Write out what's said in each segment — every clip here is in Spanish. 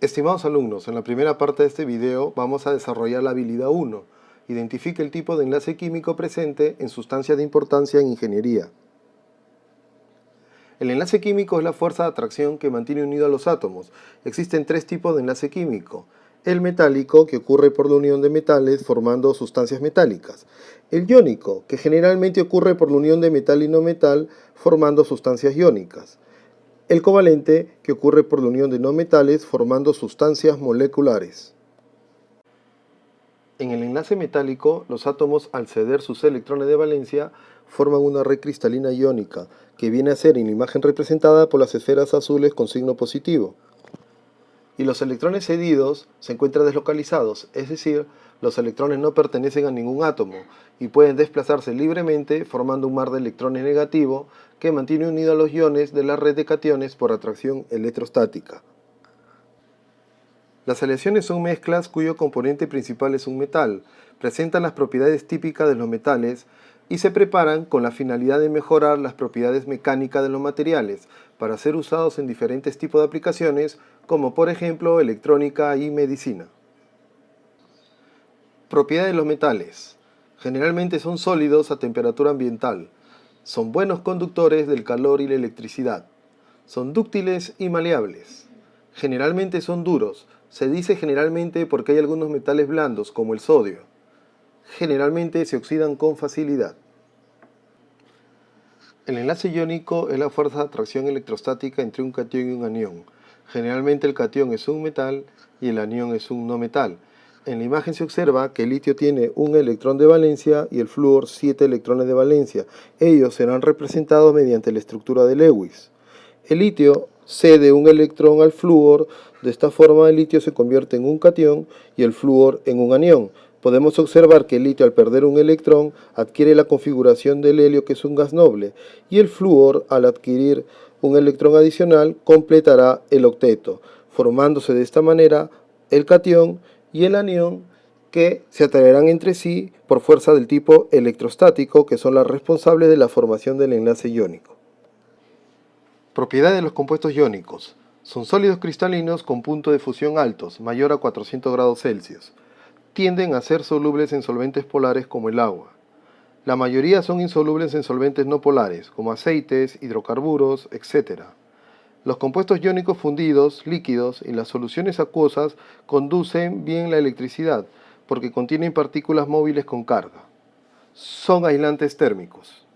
Estimados alumnos, en la primera parte de este video vamos a desarrollar la habilidad 1. Identifique el tipo de enlace químico presente en sustancias de importancia en ingeniería. El enlace químico es la fuerza de atracción que mantiene unidos a los átomos. Existen tres tipos de enlace químico. El metálico, que ocurre por la unión de metales formando sustancias metálicas. El iónico, que generalmente ocurre por la unión de metal y no metal formando sustancias iónicas. El covalente, que ocurre por la unión de no metales formando sustancias moleculares. En el enlace metálico, los átomos al ceder sus electrones de valencia forman una red cristalina iónica, que viene a ser en la imagen representada por las esferas azules con signo positivo. Y los electrones cedidos se encuentran deslocalizados, es decir, los electrones no pertenecen a ningún átomo y pueden desplazarse libremente formando un mar de electrones negativo que mantiene unidos a los iones de la red de cationes por atracción electrostática. Las aleaciones son mezclas cuyo componente principal es un metal, presentan las propiedades típicas de los metales y se preparan con la finalidad de mejorar las propiedades mecánicas de los materiales para ser usados en diferentes tipos de aplicaciones como por ejemplo electrónica y medicina. Propiedades de los metales. Generalmente son sólidos a temperatura ambiental. Son buenos conductores del calor y la electricidad. Son dúctiles y maleables. Generalmente son duros. Se dice generalmente porque hay algunos metales blandos, como el sodio. Generalmente se oxidan con facilidad. El enlace iónico es la fuerza de atracción electrostática entre un catión y un anión. Generalmente el catión es un metal y el anión es un no metal. En la imagen se observa que el litio tiene un electrón de valencia y el flúor 7 electrones de valencia. Ellos serán representados mediante la estructura de Lewis. El litio cede un electrón al flúor. De esta forma el litio se convierte en un catión y el flúor en un anión. Podemos observar que el litio al perder un electrón adquiere la configuración del helio, que es un gas noble, y el flúor al adquirir un electrón adicional completará el octeto, formándose de esta manera el catión y el anión, que se atraerán entre sí por fuerza del tipo electrostático, que son las responsables de la formación del enlace iónico. Propiedades de los compuestos iónicos. Son sólidos cristalinos con punto de fusión altos, mayor a 400 grados Celsius. Tienden a ser solubles en solventes polares como el agua. La mayoría son insolubles en solventes no polares, como aceites, hidrocarburos, etc. Los compuestos iónicos fundidos, líquidos y las soluciones acuosas conducen bien la electricidad, porque contienen partículas móviles con carga. Son aislantes térmicos.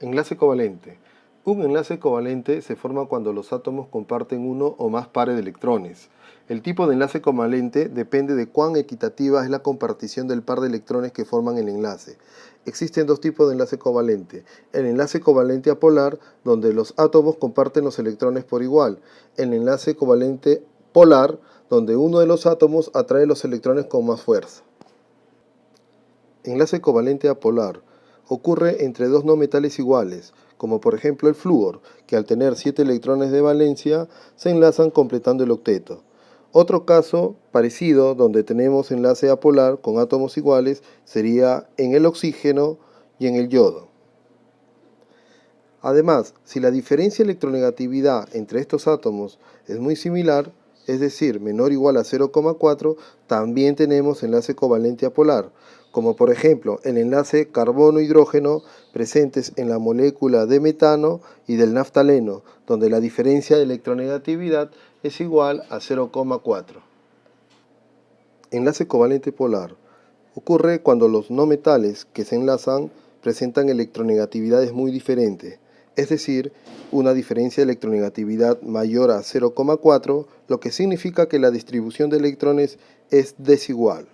Enlace covalente. Un enlace covalente se forma cuando los átomos comparten uno o más pares de electrones. El tipo de enlace covalente depende de cuán equitativa es la compartición del par de electrones que forman el enlace. Existen dos tipos de enlace covalente. El enlace covalente apolar, donde los átomos comparten los electrones por igual. El enlace covalente polar, donde uno de los átomos atrae los electrones con más fuerza. Enlace covalente apolar. Ocurre entre dos no metales iguales, como por ejemplo el flúor, que al tener 7 electrones de valencia se enlazan completando el octeto. Otro caso parecido donde tenemos enlace apolar con átomos iguales sería en el oxígeno y en el yodo. Además, si la diferencia de electronegatividad entre estos átomos es muy similar, es decir, menor o igual a 0,4, también tenemos enlace covalente apolar, como por ejemplo el enlace carbono-hidrógeno presentes en la molécula de metano y del naftaleno, donde la diferencia de electronegatividad es igual a 0,4. Enlace covalente polar. Ocurre cuando los no metales que se enlazan presentan electronegatividades muy diferentes, es decir, una diferencia de electronegatividad mayor a 0,4, lo que significa que la distribución de electrones es desigual.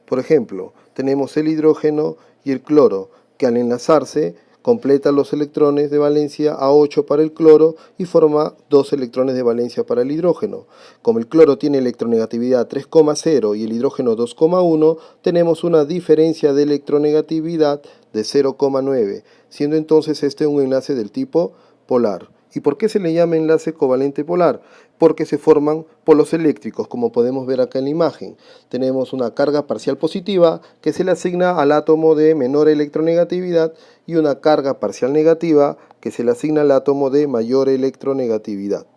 Por ejemplo, tenemos el hidrógeno y el cloro, que al enlazarse completa los electrones de valencia a 8 para el cloro y forma 2 electrones de valencia para el hidrógeno. Como el cloro tiene electronegatividad 3,0 y el hidrógeno 2,1, tenemos una diferencia de electronegatividad de 0,9, siendo entonces este un enlace del tipo polar. ¿Y por qué se le llama enlace covalente polar? Porque se forman polos eléctricos, como podemos ver acá en la imagen. Tenemos una carga parcial positiva que se le asigna al átomo de menor electronegatividad y una carga parcial negativa que se le asigna al átomo de mayor electronegatividad.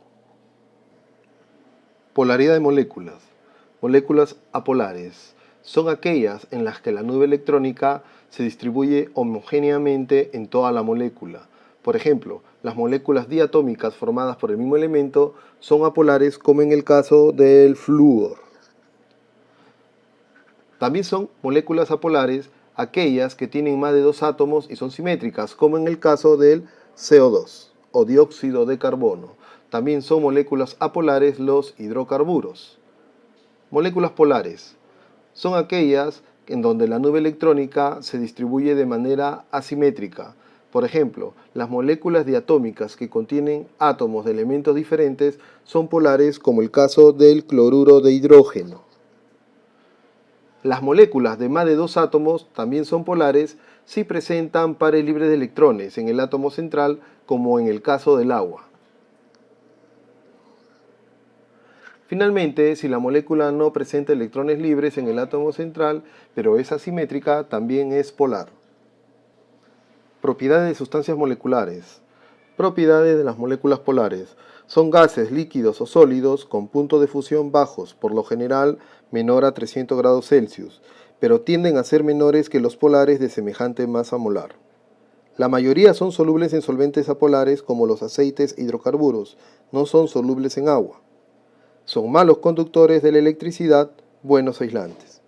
Polaridad de moléculas. Moléculas apolares. Son aquellas en las que la nube electrónica se distribuye homogéneamente en toda la molécula. Por ejemplo, las moléculas diatómicas formadas por el mismo elemento son apolares, como en el caso del flúor. También son moléculas apolares aquellas que tienen más de 2 átomos y son simétricas, como en el caso del CO2 o dióxido de carbono. También son moléculas apolares los hidrocarburos. Moléculas polares son aquellas en donde la nube electrónica se distribuye de manera asimétrica. Por ejemplo, las moléculas diatómicas que contienen átomos de elementos diferentes son polares, como el caso del cloruro de hidrógeno. Las moléculas de más de 2 átomos también son polares si presentan pares libres de electrones en el átomo central, como en el caso del agua. Finalmente, si la molécula no presenta electrones libres en el átomo central, pero es asimétrica, también es polar. Propiedades de sustancias moleculares. Propiedades de las moléculas polares. Son gases, líquidos o sólidos con puntos de fusión bajos, por lo general menor a 300 grados Celsius, pero tienden a ser menores que los polares de semejante masa molar. La mayoría son solubles en solventes apolares como los aceites e hidrocarburos, no son solubles en agua. Son malos conductores de la electricidad, buenos aislantes.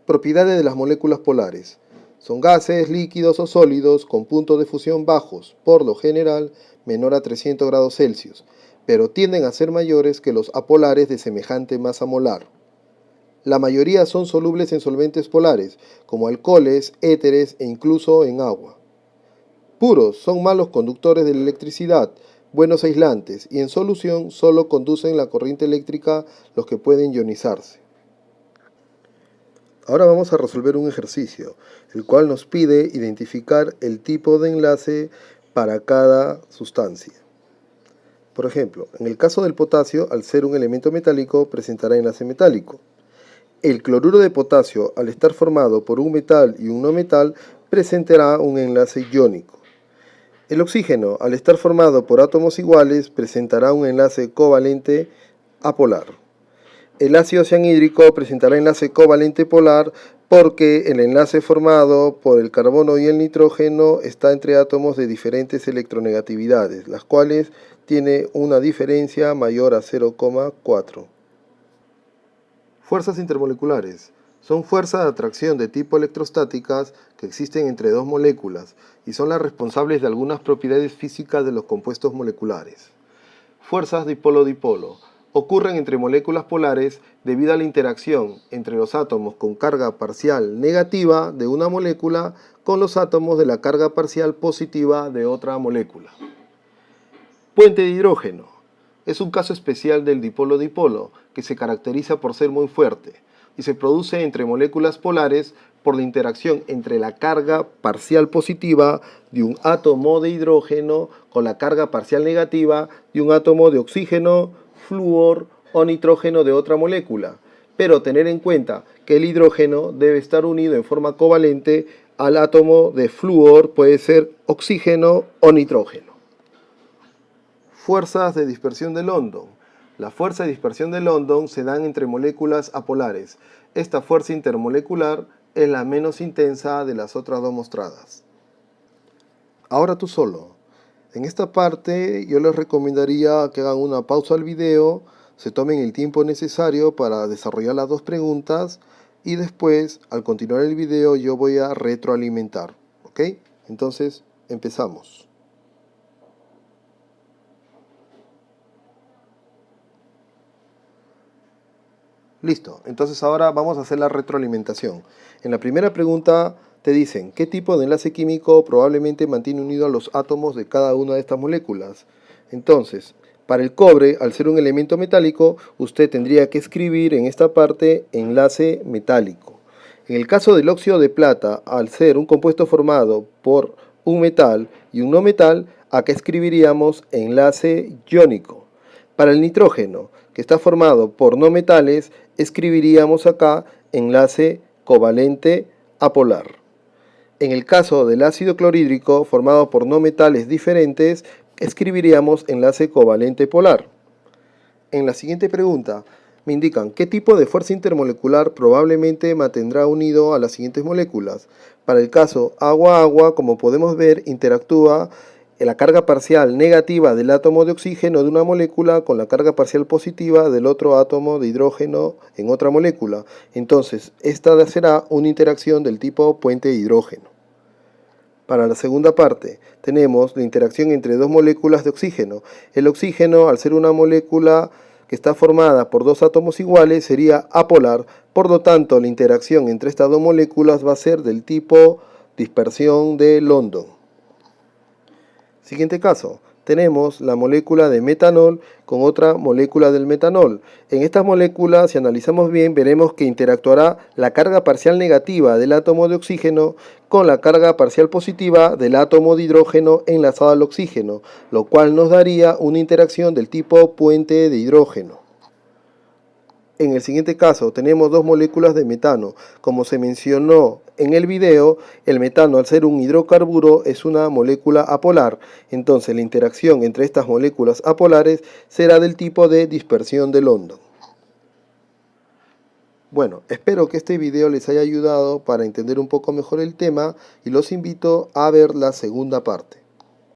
Propiedades de las moléculas polares. Son gases, líquidos o sólidos con puntos de fusión bajos, por lo general menor a 300 grados Celsius, pero tienden a ser mayores que los apolares de semejante masa molar. La mayoría son solubles en solventes polares, como alcoholes, éteres e incluso en agua. Puros son malos conductores de la electricidad, buenos aislantes, y en solución solo conducen la corriente eléctrica los que pueden ionizarse. Ahora vamos a resolver un ejercicio, el cual nos pide identificar el tipo de enlace para cada sustancia. Por ejemplo, en el caso del potasio, al ser un elemento metálico, presentará enlace metálico. El cloruro de potasio, al estar formado por un metal y un no metal, presentará un enlace iónico. El oxígeno, al estar formado por átomos iguales, presentará un enlace covalente apolar. El ácido cianhídrico presentará enlace covalente polar porque el enlace formado por el carbono y el nitrógeno está entre átomos de diferentes electronegatividades, las cuales tiene una diferencia mayor a 0,4. Fuerzas intermoleculares. Son fuerzas de atracción de tipo electrostáticas que existen entre dos moléculas y son las responsables de algunas propiedades físicas de los compuestos moleculares. Fuerzas dipolo-dipolo. Ocurren entre moléculas polares debido a la interacción entre los átomos con carga parcial negativa de una molécula con los átomos de la carga parcial positiva de otra molécula. Puente de hidrógeno. Es un caso especial del dipolo-dipolo que se caracteriza por ser muy fuerte y se produce entre moléculas polares por la interacción entre la carga parcial positiva de un átomo de hidrógeno con la carga parcial negativa de un átomo de oxígeno, flúor o nitrógeno de otra molécula, pero tener en cuenta que el hidrógeno debe estar unido en forma covalente al átomo de flúor, puede ser oxígeno o nitrógeno. Fuerzas de dispersión de London. Las fuerzas de dispersión de London se dan entre moléculas apolares. Esta fuerza intermolecular es la menos intensa de las otras dos mostradas. Ahora tú solo. En esta parte yo les recomendaría que hagan una pausa al video, se tomen el tiempo necesario para desarrollar las dos preguntas y después, al continuar el video, yo voy a retroalimentar. ¿Ok? Entonces, empezamos. Listo, entonces ahora vamos a hacer la retroalimentación. En la primera pregunta te dicen, ¿qué tipo de enlace químico probablemente mantiene unido a los átomos de cada una de estas moléculas? Entonces, para el cobre, al ser un elemento metálico, usted tendría que escribir en esta parte enlace metálico. En el caso del óxido de plata, al ser un compuesto formado por un metal y un no metal, acá escribiríamos enlace iónico. Para el nitrógeno, que está formado por no metales, escribiríamos acá enlace covalente apolar. En el caso del ácido clorhídrico, formado por no metales diferentes, escribiríamos enlace covalente polar. En la siguiente pregunta me indican qué tipo de fuerza intermolecular probablemente mantendrá unido a las siguientes moléculas. Para el caso agua-agua, como podemos ver, interactúa la carga parcial negativa del átomo de oxígeno de una molécula con la carga parcial positiva del otro átomo de hidrógeno en otra molécula. Entonces, esta será una interacción del tipo puente de hidrógeno. Para la segunda parte, tenemos la interacción entre dos moléculas de oxígeno. El oxígeno, al ser una molécula que está formada por dos átomos iguales, sería apolar. Por lo tanto, la interacción entre estas dos moléculas va a ser del tipo dispersión de London. Siguiente caso, tenemos la molécula de metanol con otra molécula del metanol. En estas moléculas, si analizamos bien, veremos que interactuará la carga parcial negativa del átomo de oxígeno con la carga parcial positiva del átomo de hidrógeno enlazado al oxígeno, lo cual nos daría una interacción del tipo puente de hidrógeno. En el siguiente caso tenemos dos moléculas de metano. Como se mencionó en el video, el metano, al ser un hidrocarburo, es una molécula apolar. Entonces la interacción entre estas moléculas apolares será del tipo de dispersión de London. Bueno, espero que este video les haya ayudado para entender un poco mejor el tema y los invito a ver la segunda parte.